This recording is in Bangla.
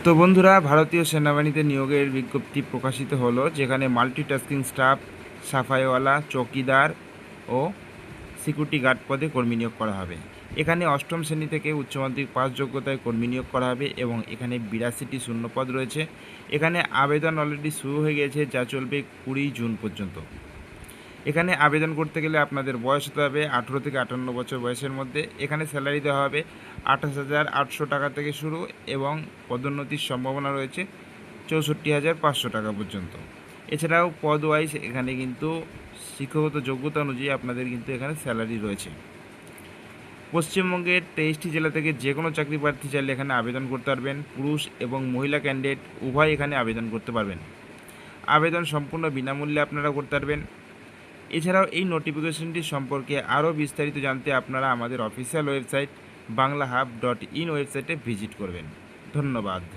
তো বন্ধুরা, ভারতীয় সেনাবাহিনীতে নিয়োগের বিজ্ঞপ্তি প্রকাশিত হলো, যেখানে মাল্টিটাস্কিং স্টাফ, সাফাইওয়ালা, চৌকিদার ও সিকিউরিটি গার্ড পদে কর্মী নিয়োগ করা হবে। এখানে অষ্টম শ্রেণী থেকে উচ্চ মাধ্যমিক পাস যোগ্যতায় কর্মী নিয়োগ করা হবে এবং এখানে 82টি শূন্যপদ রয়েছে। এখানে আবেদন অলরেডি শুরু হয়ে গেছে, যা চলবে 20 জুন পর্যন্ত। এখানে আবেদন করতে গেলে আপনাদের বয়স হতে হবে 18 থেকে 58 বছর বয়সের মধ্যে। এখানে স্যালারি দেওয়া হবে 28,800 টাকা থেকে শুরু এবং পদোন্নতির সম্ভাবনা রয়েছে 64,500 টাকা পর্যন্ত। এছাড়াও পদ ওয়াইজ এখানে কিন্তু শিক্ষাগত যোগ্যতা অনুযায়ী আপনাদের কিন্তু এখানে স্যালারি রয়েছে। পশ্চিমবঙ্গের 23টি জেলা থেকে যে কোনো চাকরি প্রার্থী চাইলে এখানে আবেদন করতে পারবেন। পুরুষ এবং মহিলা ক্যান্ডিডেট উভয় এখানে আবেদন করতে পারবেন। আবেদন সম্পূর্ণ বিনামূল্যে আপনারা করতে পারবেন। এছাড়াও এই নোটিফিকেশনটি সম্পর্কে আরও বিস্তারিত জানতে আপনারা আমাদের অফিসিয়াল ওয়েবসাইট banglaHub.in ওয়েবসাইটে ভিজিট করবেন। ধন্যবাদ।